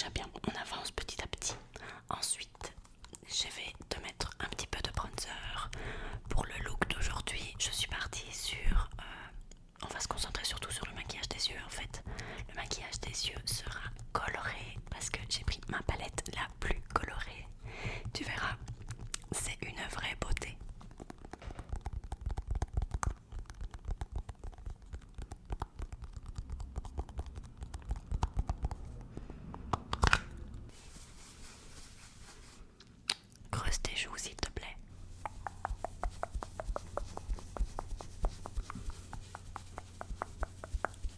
déjà bien, on avance petit à petit. Ensuite, je vais te mettre un petit peu de bronzer. Pour le look d'aujourd'hui, je suis partie sur... on va se concentrer surtout sur le maquillage des yeux en fait. Le maquillage des yeux sera coloré parce que j'ai pris ma palette la plus colorée. Tu verras, c'est une vraie beauté. Creuse tes joues s'il te plaît.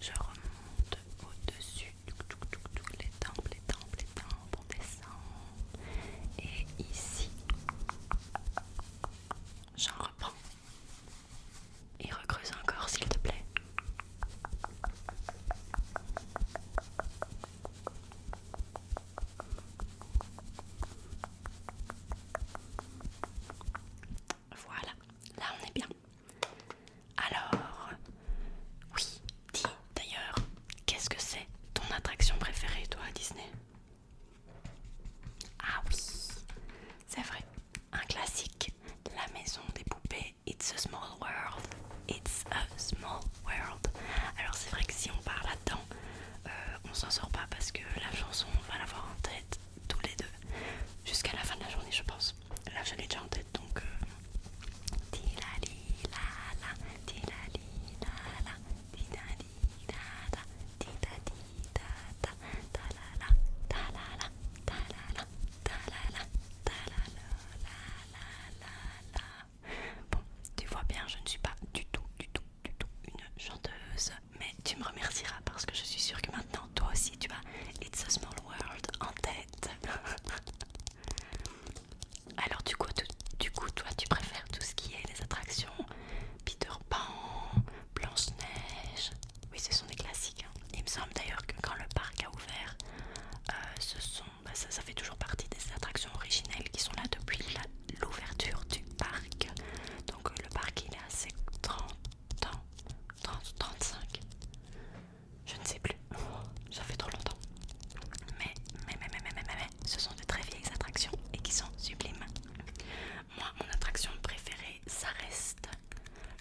Je remonte au-dessus, les tempes, on descend. Et ici, j'en reprends. Et recreuse encore s'il te plaît. Voilà, là on est bien. Alors, oui, dis d'ailleurs, qu'est-ce que c'est ton attraction préférée toi à Disney? Ah oui, c'est vrai, un classique, la maison des poupées, It's a Small World, It's a Small World. Alors c'est vrai que si on part là-dedans, on s'en sort pas parce que la chanson, on va l'avoir en tête tous les deux, jusqu'à la fin de la journée je pense. Là je l'ai déjà en tête donc... Tilali la la, tilali la la, tilali la la, tilali da da, ta la la, ta la la, ta la la, ta la la, ta la la. Bon, tu vois bien, je ne suis pas du tout une chanteuse, mais tu me remercieras parce que je suis sûre que maintenant toi aussi tu as It's a Small World en tête. Alors du coup, toi tu préfères tout ce qui est les attractions Peter Pan, Blanche-Neige. Oui, ce sont des classiques, hein. Il me semble d'ailleurs que quand le parc a ouvert, ça fait toujours partie des attractions originelles qui sont là depuis l'ouverture du parc. Donc le parc il est à ses 30 ans, 30, 35, je ne sais plus, ça fait trop longtemps. Mais, ce sont de très vieilles attractions et qui sont sublimes. Moi, mon attraction préférée, ça reste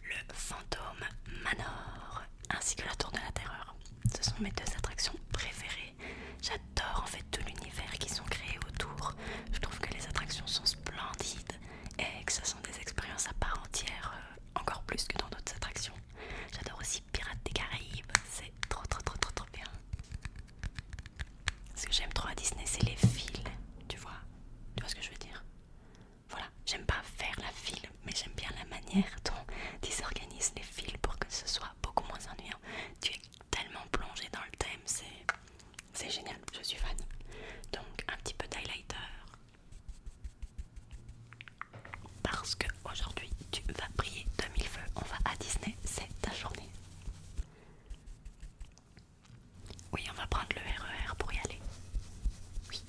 le Phantom Manor ainsi que la Tour de la Terreur. Ce sont mes deux attractions préférées. J'adore en fait tout l'univers qui sont créés autour. Je trouve que les attractions sont splendides et que ce sont des expériences à part entière, encore plus que dans d'autres attractions. J'adore aussi Pirates des Caraïbes, c'est trop bien. Ce que j'aime trop à Disney, c'est les files, tu vois ce que je veux dire? Voilà, j'aime pas faire la file, mais j'aime bien la manière dont ils organisent les files pour que ce soit beaucoup moins ennuyant. Tu es tellement plongé dans le thème, c'est génial, je suis fan. Donc un petit peu d'highlighter, parce que aujourd'hui tu vas briller de mille feux. On va à Disney, c'est ta journée. Oui, on va prendre le RER pour y aller. Oui.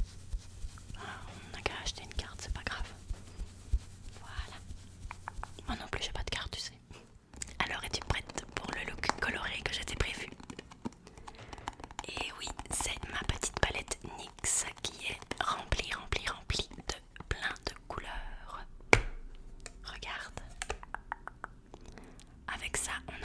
Ah, on n'a qu'à acheter une carte, c'est pas grave. Voilà. Moi non plus, j'ai pas de carte, tu sais. Alors, es-tu prête pour le look coloré que je t'ai prévu? Et oui, c'est ma petite palette NYX qui est remplie de plein de couleurs. Regarde. Avec ça, on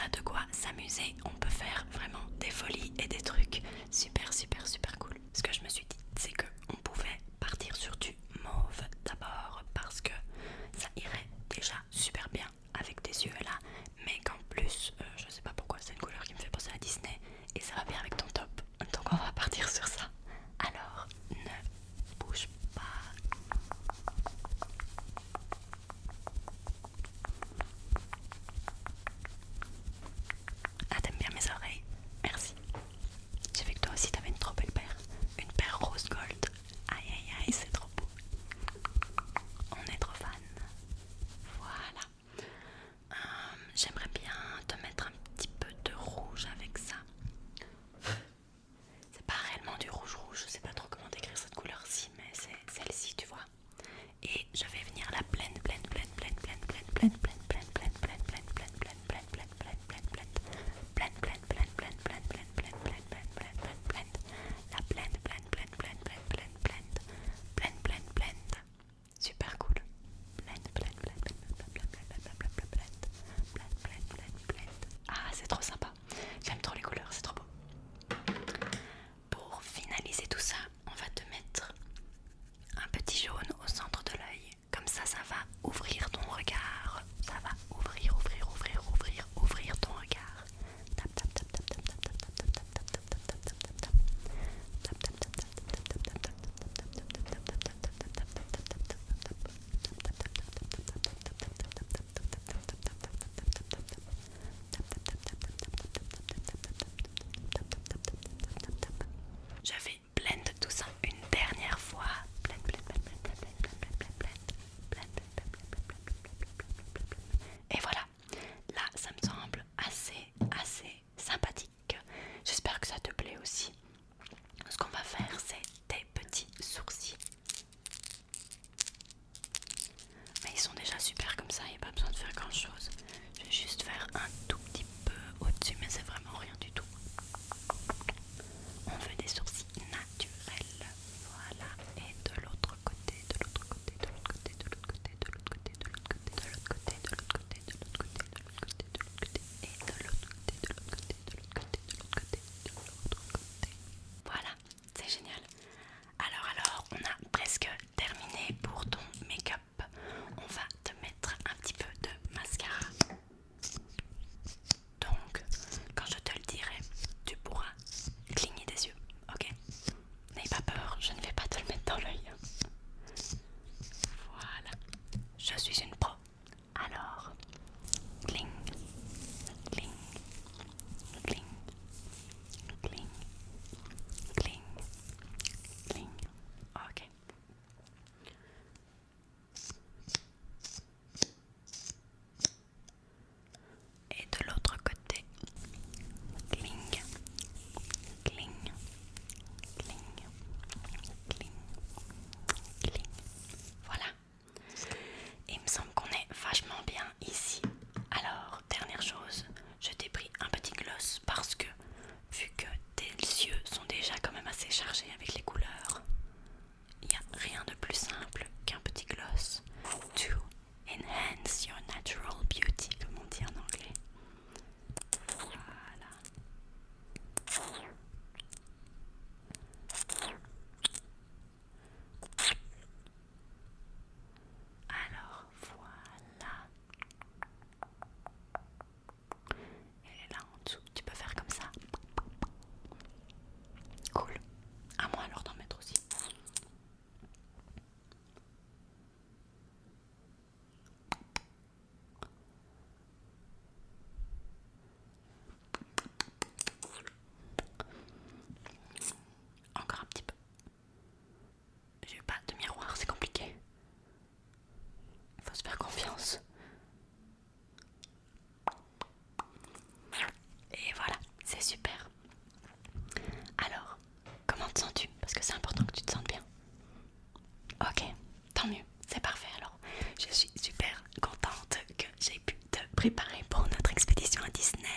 préparés pour notre expédition à Disney.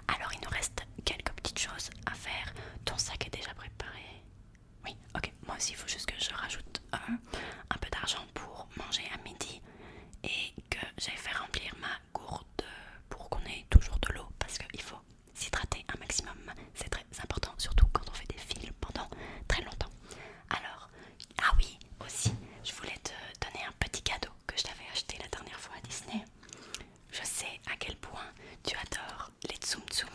Alors il nous reste quelques petites choses à faire. Ton sac est déjà préparé? Oui, ok. Moi aussi il faut juste que je rajoute un peu d'argent pour manger à midi et que j'aille faire remplir ma gourde pour qu'on ait toujours de l'eau parce qu'il faut s'hydrater un maximum. C'est très important, surtout quand on fait des films pendant très longtemps. Alors, ah oui, aussi, je voulais te donner un petit cadeau que je t'avais acheté la dernière fois à Disney. Je sais à quel point tu adores les Tsum Tsum,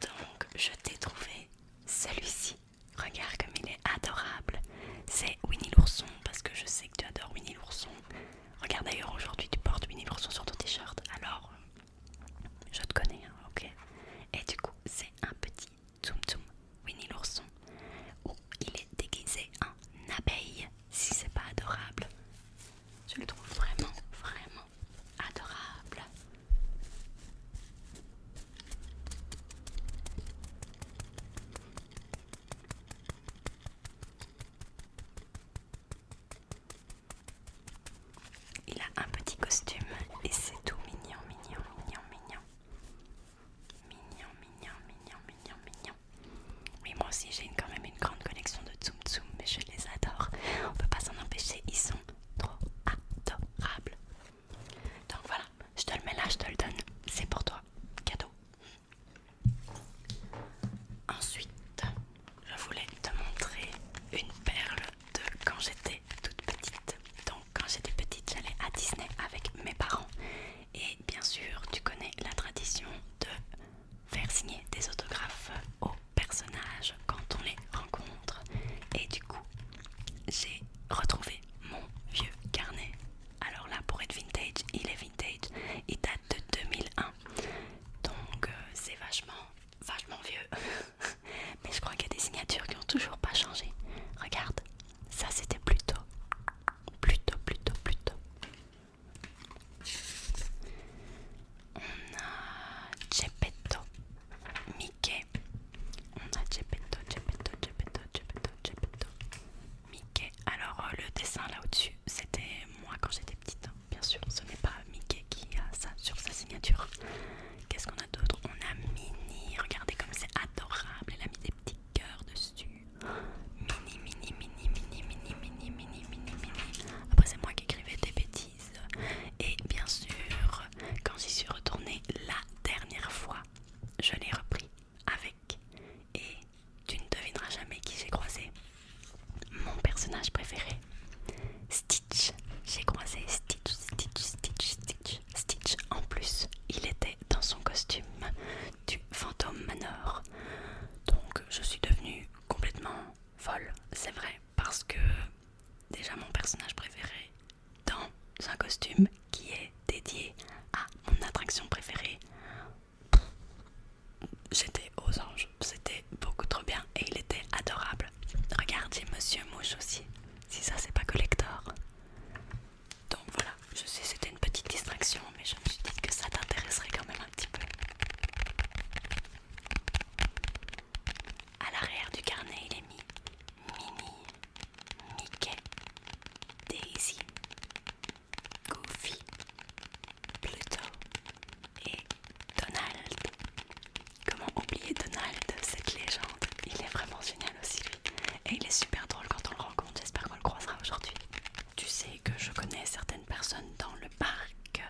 donc je t'ai trouvé celui-ci. Regarde comme il est adorable. C'est Winnie l'ourson parce que je sais que tu adores Winnie l'ourson. Regarde d'ailleurs aujourd'hui tu portes Winnie l'ourson sur ton t-shirt, alors je te connais, hein, ok. Et du coup c'est un petit Tsum Tsum Winnie l'ourson où il est déguisé en abeille. Si c'est pas adorable, je le trouve vraiment vraiment adorable. Il a un petit costume et c'est tout mignon, mignon, mignon, mignon. Mignon, mignon, mignon, mignon, mignon. Oui, moi aussi j'ai quand même une grande collection de Tsum Tsum, mais je les adore. On peut pas s'en empêcher, ils sont trop adorables. Donc voilà, je te le mets là, je te le donne. C'est pour toi, cadeau. Ensuite, je voulais te montrer une perle de quand j'étais toute petite. Donc quand j'étais petite, j'allais à Disney avec mes parents. Et bien sûr, tu connais la tradition de faire signer des autographes aux personnages quand on les rencontre. Et du coup, j'ai retrouvé mon vieux carnet. Alors là, pour être vintage, il est vintage. Il date de 2001. Donc c'est vachement vieux. Mais je crois qu'il y a des signatures qui ont toujours pas changé. Regarde, ça c'était plutôt. On a Geppetto, Mickey. On a Geppetto, Mickey. Alors le dessin là au-dessus, c'était moi quand j'étais petite, hein. Bien sûr, ce n'est pas Mickey qui a ça sur sa signature. Qu'est-ce qu'on a d'autre? On a Minnie, regardez comme c'est adorable, elle a mis des petits cœurs dessus. Mini. Après c'est moi qui écrivais des bêtises. Et bien sûr, quand j'y suis retournée la dernière fois, je l'ai repris avec. Et tu ne devineras jamais qui j'ai croisé. Mon personnage préféré, Stitch. J'ai croisé Stitch. En plus, il était dans son costume du Phantom Manor. Donc je suis devenue complètement folle, c'est vrai, parce que déjà mon personnage préféré dans un costume qui est dédié à mon attraction préférée, j'étais aux anges, c'était beaucoup trop bien et il était adorable. Regarde, j'ai Monsieur Mouche aussi, si ça c'est pas collector. Donc voilà, je sais c'était une petite distraction, mais je me suis dit que ça t'intéresserait quand même un petit peu. À l'arrière du carnet, il est mis Minnie, Mickey, Daisy, Goofy, Pluto et Donald. Comment oublier Donald, cette légende? Il est vraiment génial aussi lui. Et il est super drôle quand on le rencontre, j'espère qu'on le croisera aujourd'hui. Tu sais que je connais certaines personnes dans le parc,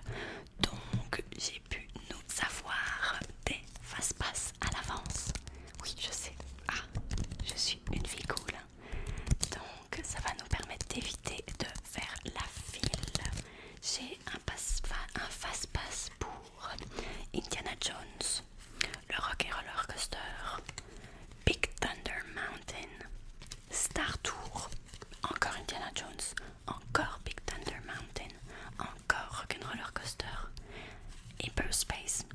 donc j'ai pu nous avoir des fast-pass à l'avance. Oui, je sais. Ah, je suis une fille cool. Donc ça va nous permettre d'éviter de faire la file. J'ai un fast-pass pour Indiana Jones, le Rock'n'Roller Coaster, Big Thunder Mountain, Star Tour, encore Indiana Jones, encore Big Thunder Mountain, encore Rock'n'Roller Coaster, Hyperspace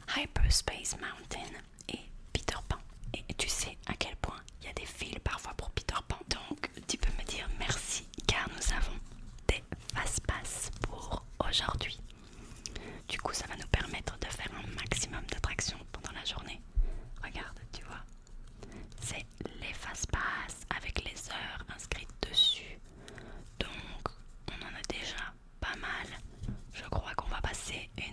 Mountain et Peter Pan. Et tu sais à quel point il y a des files parfois pour Peter Pan. Donc tu peux me dire merci car nous avons des fast-pass pour aujourd'hui. Du coup ça va nous permettre de faire un maximum d'attractions pendant la journée. Regarde, tu vois, c'est les fast-pass avec les heures inscrites dessus. Donc on en a déjà pas mal. Je crois qu'on va passer une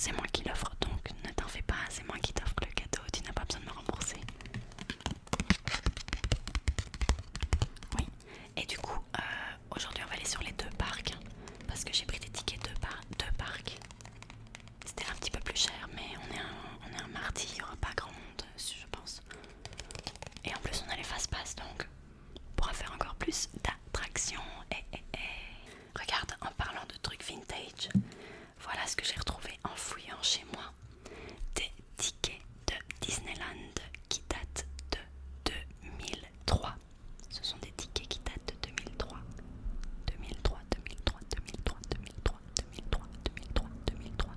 c'est moi qui l'offre, donc ne t'en fais pas, c'est moi qui t'offre le cadeau, tu n'as pas besoin de me rembourser. Oui, et du coup, aujourd'hui on va aller sur les deux parcs, parce que j'ai pris des tickets deux parcs. C'était un petit peu plus cher, mais on est un mardi, il n'y aura pas grand monde, je pense. Et en plus on a les fast-pass, donc on pourra faire encore plus d'attractions. Regarde, en parlant de trucs vintage, voilà ce que j'ai retrouvé en fouillant chez moi. Des tickets de Disneyland qui datent de 2003. Ce sont des tickets qui datent de 2003. 2003, 2003, 2003, 2003, 2003, 2003, 2003.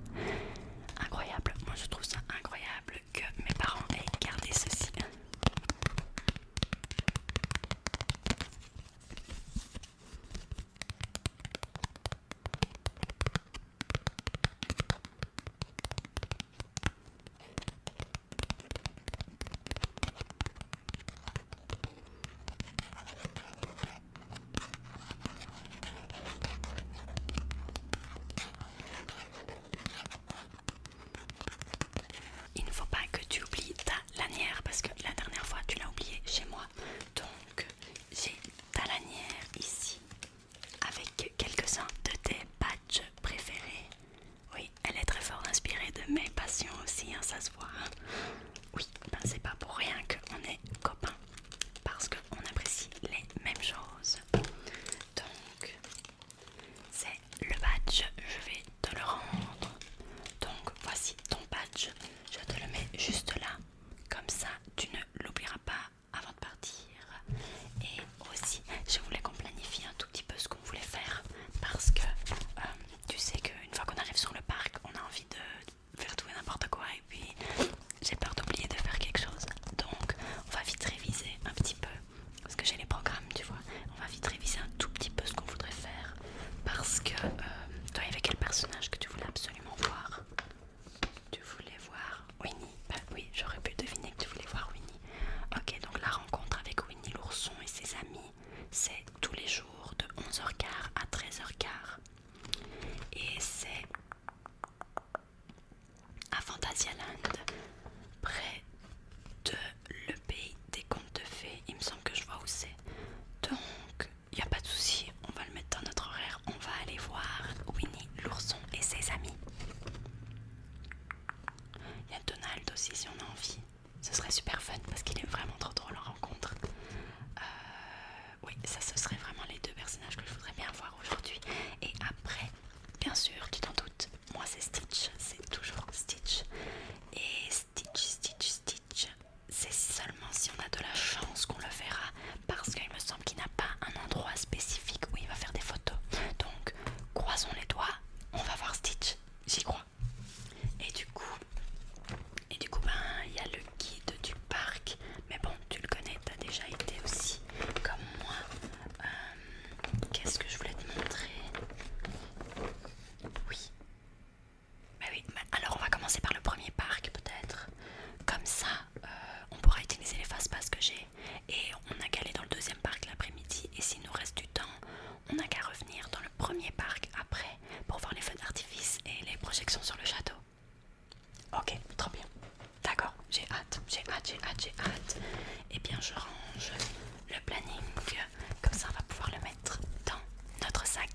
Incroyable, moi je trouve ça incroyable que mes parents aient gardé ceci. Il ne faut pas que tu oublies ta lanière parce que la dernière fois tu l'as oubliée chez moi. Donc j'ai ta lanière ici avec quelques-uns de tes badges préférés. Oui, elle est très fort inspirée de mes passions aussi, hein, ça se voit. Hein. Oui, ben c'est pas pour rien qu'on est copains parce qu'on apprécie les mêmes choses. Donc c'est le badge, je vais te le rendre. Donc voici ton badge, je te le mets juste là, comme ça tu ne l'oublieras pas avant de partir. Et aussi, je voulais qu'on planifie un tout petit peu ce qu'on voulait faire parce que tu sais qu'une fois qu'on arrive sur le parc, on a envie de faire tout et n'importe quoi et puis j'ai peur d'oublier de faire quelque chose. Donc on va vite réviser un petit peu parce que j'ai les programmes, tu vois. On va vite réviser un tout petit peu ce qu'on voudrait faire parce que toi, il y avait quel personnage que tu voulais absolument voir? Tu voulais voir Winnie? Bah oui, j'aurais pu deviner que tu voulais voir Winnie. Ok, donc la rencontre avec Winnie l'ourson et ses amis, c'est tous les jours de 11h15 à 13h15. Et c'est à Fantasyland, près de le pays des contes de fées. Il me semble que je vois où c'est. Donc, il n'y a pas de souci, on va le mettre dans notre horaire. On va aller voir Winnie l'ourson et ses amis. Il y a Donald aussi si on a envie. Ce serait super fun parce qu'il est vraiment trop drôle en rencontre. Oui, ça ce serait vraiment les deux personnages que je voudrais bien voir aujourd'hui. Et après, bien sûr, tu t'en doutes, moi c'est Stitch, c'est toujours Stitch. Et Stitch, c'est seulement si on a de la chance qu'on le verra. Parce qu'il me semble qu'il n'a pas un endroit spécifique où il va faire des photos. Donc, croisons les doigts, on va voir Stitch, j'y crois. Et du coup, ben, il y a le guide du parc. Mais bon, tu le connais, t'as déjà été aussi, comme moi. Qu'est-ce que je voulais te montrer? Oui. Mais oui, alors on va commencer par le premier parc peut-être. Comme ça, on pourra utiliser les fast-pass que j'ai. Et on n'a qu'à aller dans le deuxième parc l'après-midi. Et s'il nous reste du temps, on n'a qu'à revenir dans le premier parc après pour voir les feux d'artifice et les projections sur le château. Ok, trop bien. D'accord, j'ai hâte. Eh bien, je range le planning. Comme ça, on va pouvoir le mettre dans notre sac.